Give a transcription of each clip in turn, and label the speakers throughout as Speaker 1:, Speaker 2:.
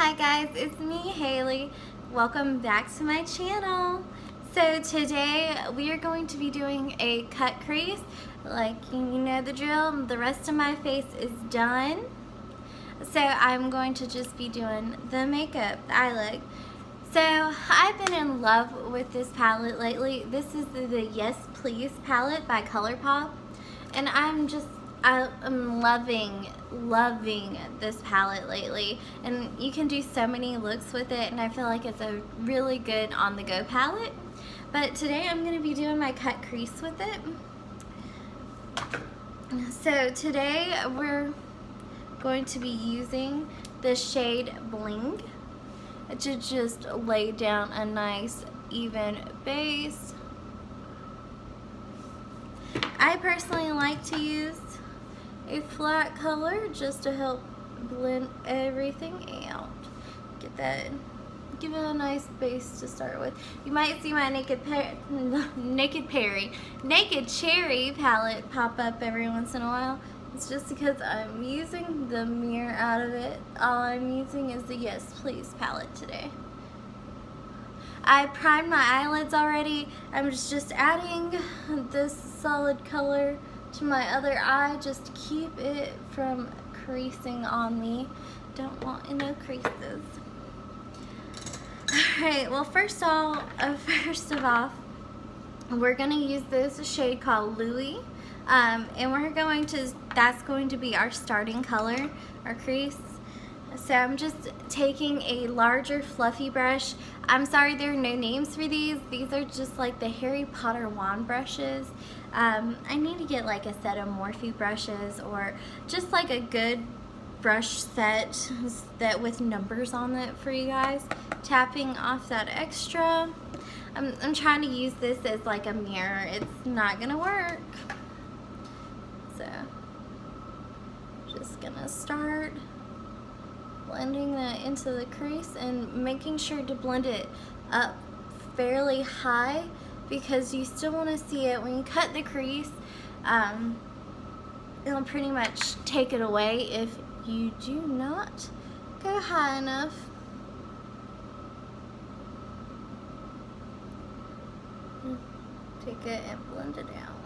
Speaker 1: Hi guys, it's me, Haley. Welcome back to my channel. So today we are going to be doing a cut crease. Like you know the drill, the rest of my face is done. So I'm going to just be doing the makeup, the eye look. So I've been in love with this palette lately. This is the Yes Please palette by ColourPop. And I'm loving this palette lately, and you can do so many looks with it, and I feel like it's a really good on-the-go palette. But today I'm going to be doing my cut crease with it. So today we're going to be using the shade Bling to just lay down a nice even base. I personally like to use a flat color just to help blend everything out. Give it a nice base to start with. You might see my Naked Cherry palette pop up every once in a while. It's just because I'm using the mirror out of it. All I'm using is the Yes Please palette today. I primed my eyelids already. I'm just adding this solid color to my other eye just to keep it from creasing on me. Don't want no creases. Alright, well first of all, we're going to use this shade called Louis. And that's going to be our starting color, our crease. So I'm just taking a larger fluffy brush. I'm sorry there are no names for these. These are just like the Harry Potter wand brushes. I need to get like a set of Morphe brushes or just like a good brush set that with numbers on it for you guys. Tapping off that extra. I'm trying to use this as like a mirror. It's not gonna work. So just gonna start blending that into the crease and making sure to blend it up fairly high because you still want to see it when you cut the crease. It'll pretty much take it away if you do not go high enough. Take it and blend it out.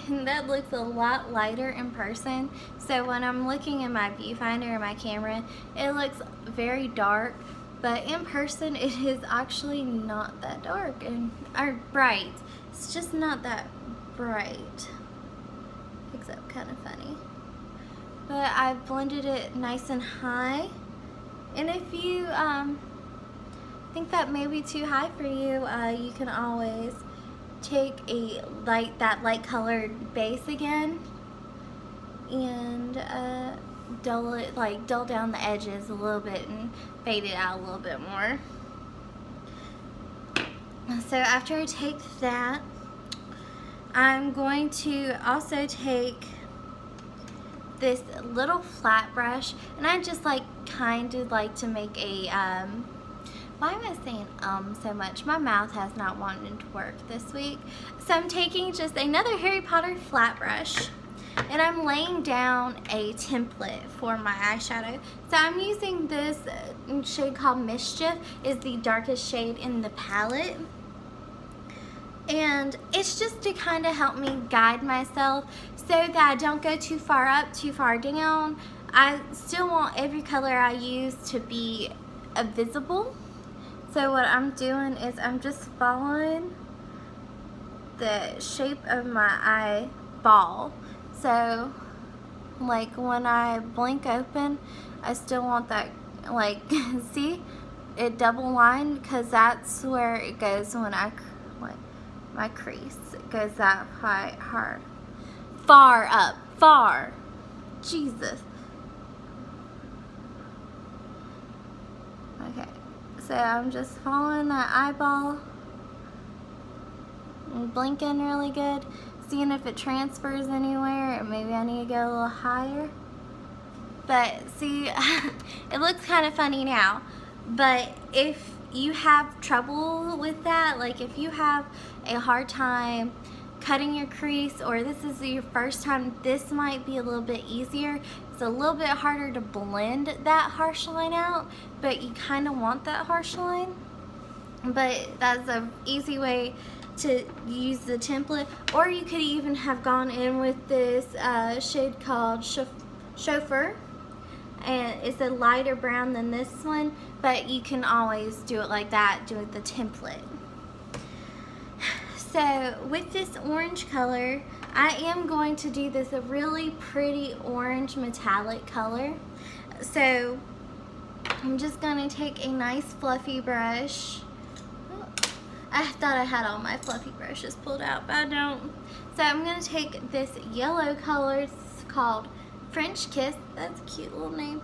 Speaker 1: And that looks a lot lighter in person. So when I'm looking in my viewfinder or my camera, it looks very dark, but in person it is actually not that dark or bright. It's just not that bright. Picks up kind of funny. But I've blended it nice and high. And if you think that may be too high for you, you can always take that light colored base again and dull down the edges a little bit and fade it out a little bit more. So after I take that, I'm going to also take this little flat brush, and I just kind of like to make a why am I saying so much? My mouth has not wanted to work this week. So I'm taking just another Harry Potter flat brush and I'm laying down a template for my eyeshadow. So I'm using this shade called Mischief. It's the darkest shade in the palette. And it's just to kind of help me guide myself so that I don't go too far up, too far down. I still want every color I use to be visible. So what I'm doing is I'm just following the shape of my eyeball. So like when I blink open, I still want that, see it double lined, because that's where it goes when I my crease. It goes that high, hard, far up, far. Jesus. Okay. So I'm just following that eyeball and blinking really good, seeing if it transfers anywhere, or maybe I need to go a little higher. But see, it looks kind of funny now. But if you have trouble with that, like if you have a hard time cutting your crease, or this is your first time, this might be a little bit easier. It's a little bit harder to blend that harsh line out, but you kind of want that harsh line. But that's an easy way to use the template. Or you could even have gone in with this shade called Chauffeur, and it's a lighter brown than this one, but you can always do it like that, do it the template. So with this orange color, I am going to do this a really pretty orange metallic color. So I'm just going to take a nice fluffy brush. I thought I had all my fluffy brushes pulled out, but I don't. So I'm going to take this yellow color. It's called French Kiss. That's a cute little name.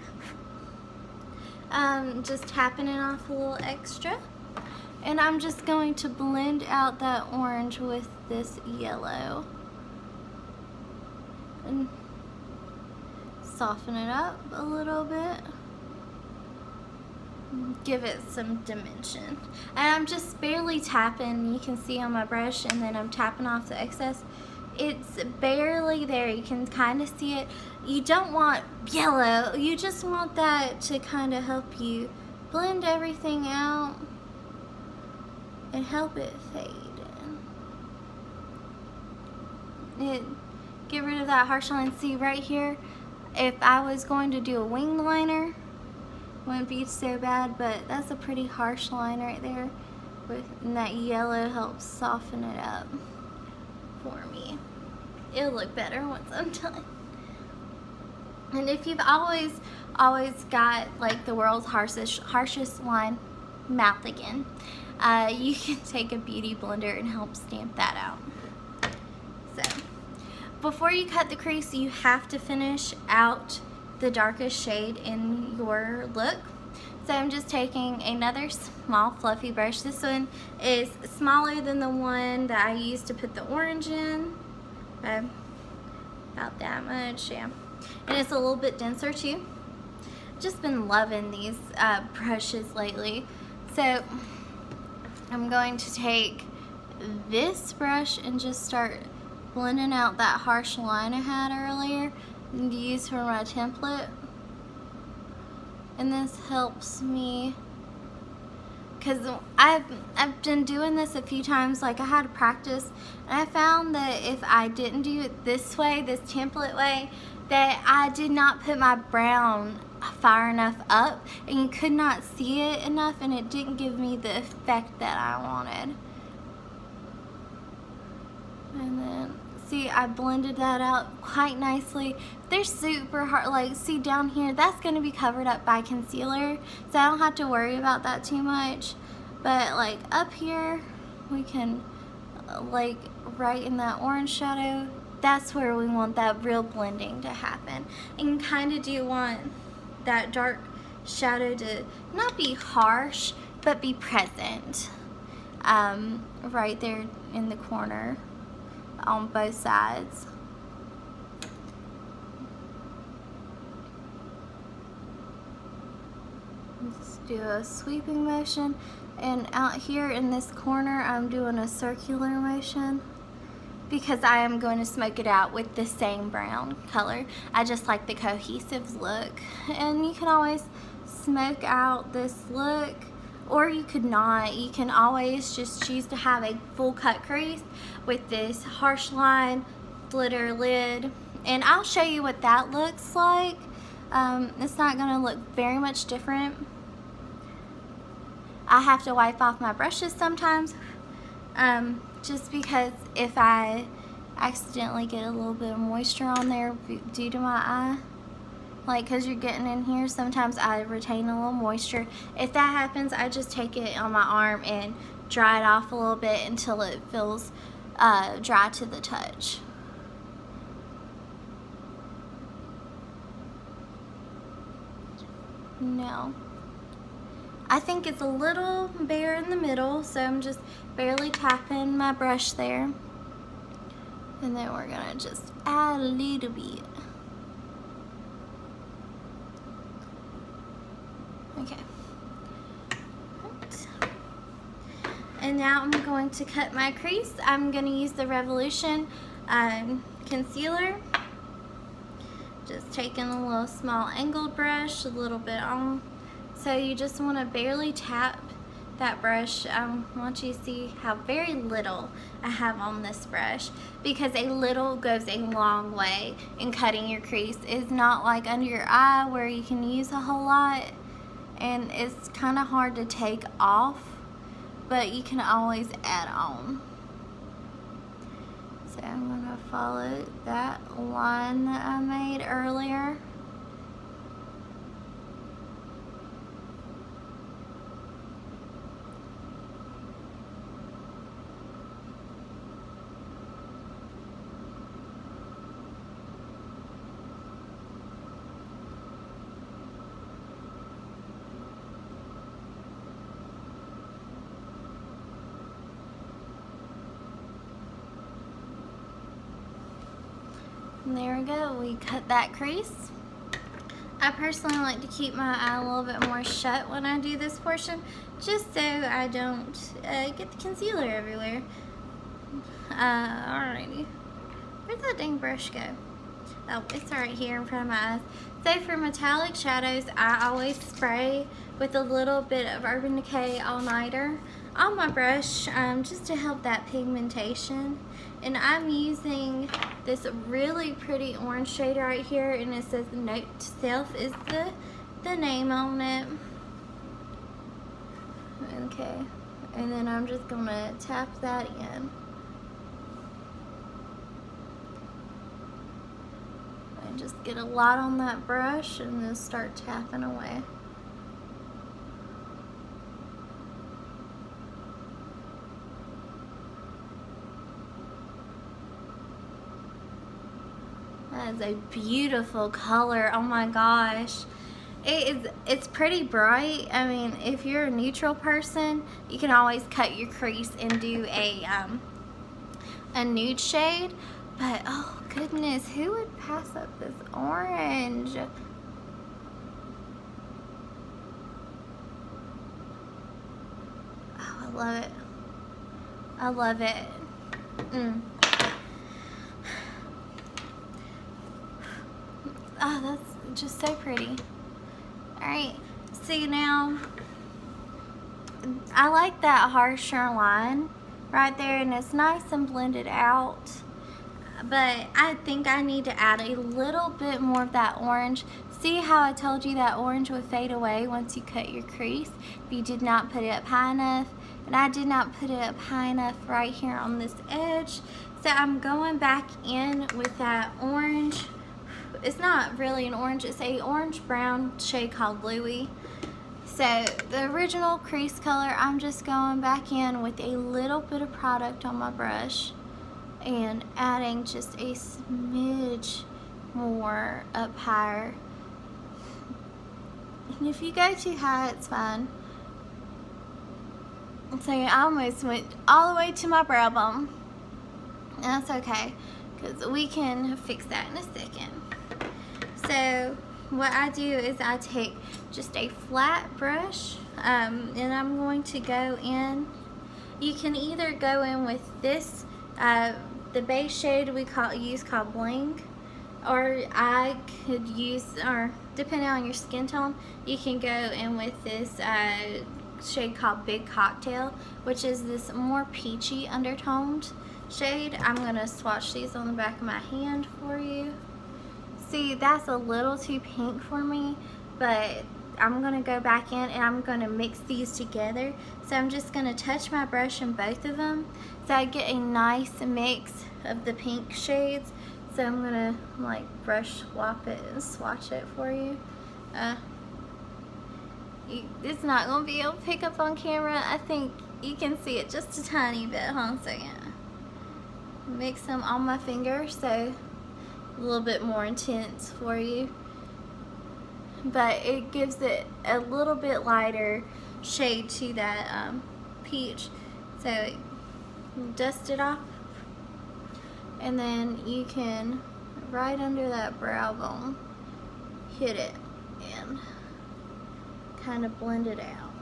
Speaker 1: Just tapping it off a little extra. And I'm just going to blend out that orange with this yellow. And soften it up a little bit. Give it some dimension. And I'm just barely tapping. You can see on my brush, and then I'm tapping off the excess. It's barely there. You can kind of see it. You don't want yellow. You just want that to kind of help you blend everything out and help it fade in. Get rid of that harsh line. See right here, if I was going to do a wing liner, wouldn't be so bad, but that's a pretty harsh line right there, and that yellow helps soften it up for me. It'll look better once I'm done. And if you've always got like the world's harshest line, mouth again, you can take a beauty blender and help stamp that out. So before you cut the crease, you have to finish out the darkest shade in your look. So I'm just taking another small fluffy brush. This one is smaller than the one that I used to put the orange in. About that much, yeah. And it's a little bit denser too. Just been loving these brushes lately. So I'm going to take this brush and just start blending out that harsh line I had earlier and use for my template. And this helps me because I've been doing this a few times. Like I had to practice, and I found that if I didn't do it this way, this template way, that I did not put my brown far enough up, and you could not see it enough, and it didn't give me the effect that I wanted. And then see, I blended that out quite nicely. They're super hard. Like, see down here, that's going to be covered up by concealer, so I don't have to worry about that too much. But like up here, we can like right in that orange shadow, that's where we want that real blending to happen. And kind of do want that dark shadow to not be harsh, but be present. Right there in the corner on both sides. Just do a sweeping motion, and out here in this corner I'm doing a circular motion because I am going to smoke it out with the same brown color. I just like the cohesive look, and you can always smoke out this look, or you could not. You can always just choose to have a full cut crease with this harsh line glitter lid, and I'll show you what that looks like. It's not going to look very much different. I have to wipe off my brushes sometimes, just because if I accidentally get a little bit of moisture on there due to my eye, like because you're getting in here, sometimes I retain a little moisture. If that happens, I just take it on my arm and dry it off a little bit until it feels dry to the touch. No. I think it's a little bare in the middle, so I'm just barely tapping my brush there. And then we're gonna just add a little bit. Okay. And now I'm going to cut my crease. I'm going to use the Revolution concealer. Just taking a little small angled brush, a little bit on. So you just want to barely tap that brush. I want you to see how very little I have on this brush, because a little goes a long way in cutting your crease. It's not like under your eye where you can use a whole lot and it's kind of hard to take off, but you can always add on. So I'm going to follow that line that I made earlier. And there we go, we cut that crease. I personally like to keep my eye a little bit more shut when I do this portion, just so I don't get the concealer everywhere. Alrighty, where'd that dang brush go? Oh, it's right here in front of my eyes. So for metallic shadows, I always spray with a little bit of Urban Decay All-Nighter on my brush, just to help that pigmentation. And I'm using this really pretty orange shade right here, and it says Note to Self is the name on it. Okay, and then I'm just gonna tap that in. And just get a lot on that brush and then start tapping away. That is a beautiful color. Oh my gosh. It's pretty bright. I mean, if you're a neutral person, you can always cut your crease and do a nude shade. But oh goodness, who would pass up this orange? Oh, I love it. I love it. Oh, that's just so pretty. Alright, see now, I like that harsher line right there, and it's nice and blended out. But I think I need to add a little bit more of that orange. See how I told you that orange would fade away once you cut your crease if you did not put it up high enough? And I did not put it up high enough right here on this edge. So I'm going back in with that orange. It's not really an orange, it's a orange brown shade called Louis. So the original crease color, I'm just going back in with a little bit of product on my brush and adding just a smidge more up higher. And if you go too high, it's fine. So I almost went all the way to my brow bone. And that's okay, because we can fix that in a second. So what I do is I take just a flat brush, and I'm going to go in. You can either go in with this, the base shade we use called Bling, or I could use, or depending on your skin tone, you can go in with this shade called Big Cocktail, which is this more peachy undertoned shade. I'm going to swatch these on the back of my hand for you. See, that's a little too pink for me, but I'm going to go back in and I'm going to mix these together. So I'm just going to touch my brush in both of them so I get a nice mix of the pink shades. So I'm going to like brush swap it and swatch it for you. It's not going to be able to pick up on camera. I think you can see it just a tiny bit. Hold on a second. Mix them on my finger so a little bit more intense for you, but it gives it a little bit lighter shade to that peach. So dust it off, and then you can right under that brow bone hit it and kind of blend it out.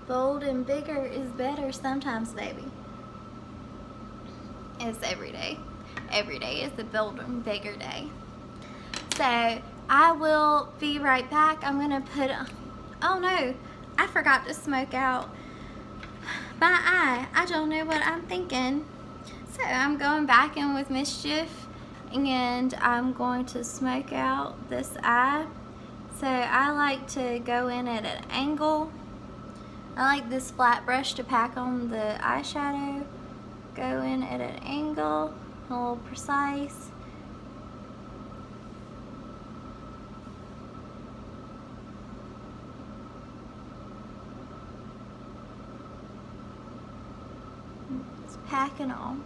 Speaker 1: Bold and bigger is better sometimes, baby. It's every day. Every day is the bold and bigger day. So I will be right back. I'm gonna put, oh no, I forgot to smoke out my eye. I don't know what I'm thinking. So I'm going back in with Mischief and I'm going to smoke out this eye. So I like to go in at an angle. I like this flat brush to pack on the eyeshadow. Go in at an angle, a little precise. It's packing on.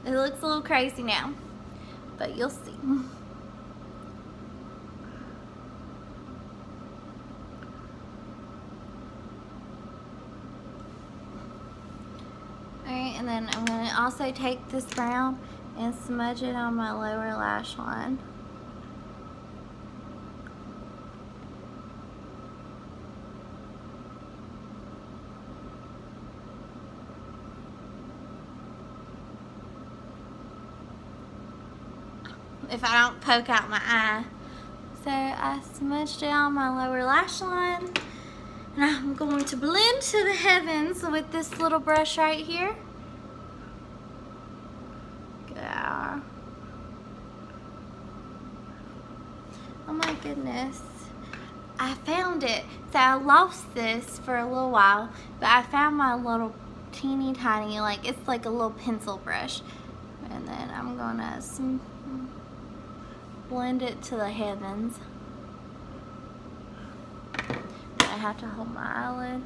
Speaker 1: It looks a little crazy now, but you'll see. Alright, and then I'm going to also take this brown and smudge it on my lower lash line. If I don't poke out my eye. So I smudged it on my lower lash line. And I'm going to blend to the heavens with this little brush right here. Yeah. Oh my goodness. I found it. So I lost this for a little while, but I found my little teeny tiny, like it's like a little pencil brush. And then I'm gonna blend it to the heavens. I have to hold my eyelid.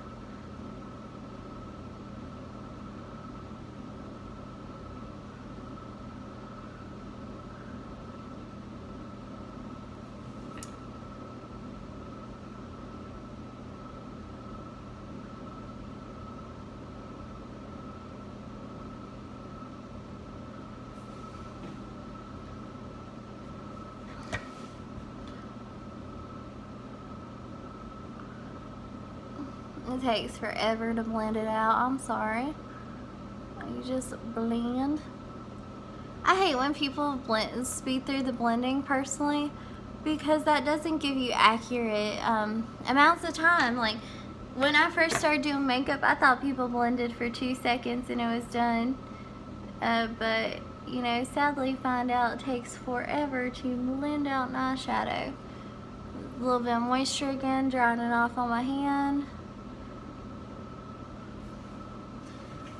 Speaker 1: It takes forever to blend it out. I'm sorry. You just blend. I hate when people speed through the blending personally, because that doesn't give you accurate amounts of time. Like when I first started doing makeup, I thought people blended for 2 seconds and it was done. But you know, sadly find out it takes forever to blend out an eyeshadow. A little bit of moisture again, drying it off on my hand.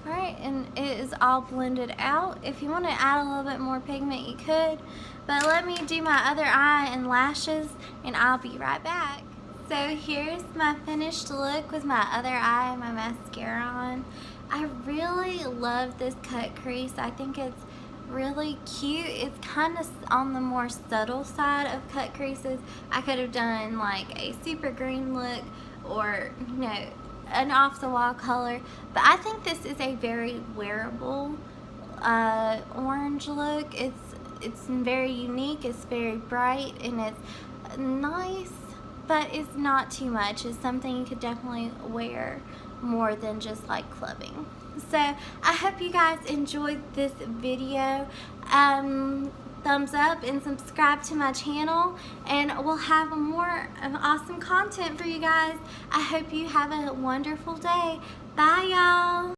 Speaker 1: Alright, and it is all blended out. If you want to add a little bit more pigment, you could. But let me do my other eye and lashes, and I'll be right back. So here's my finished look with my other eye and my mascara on. I really love this cut crease. I think it's really cute. It's kind of on the more subtle side of cut creases. I could have done like a super green look, or you know, an off the wall color, but I think this is a very wearable orange look. It's very unique, it's very bright, and it's nice, but it's not too much. It's something you could definitely wear more than just like clubbing. So I hope you guys enjoyed this video. Thumbs up and subscribe to my channel, and we'll have more awesome content for you guys. I hope you have a wonderful day. Bye, y'all.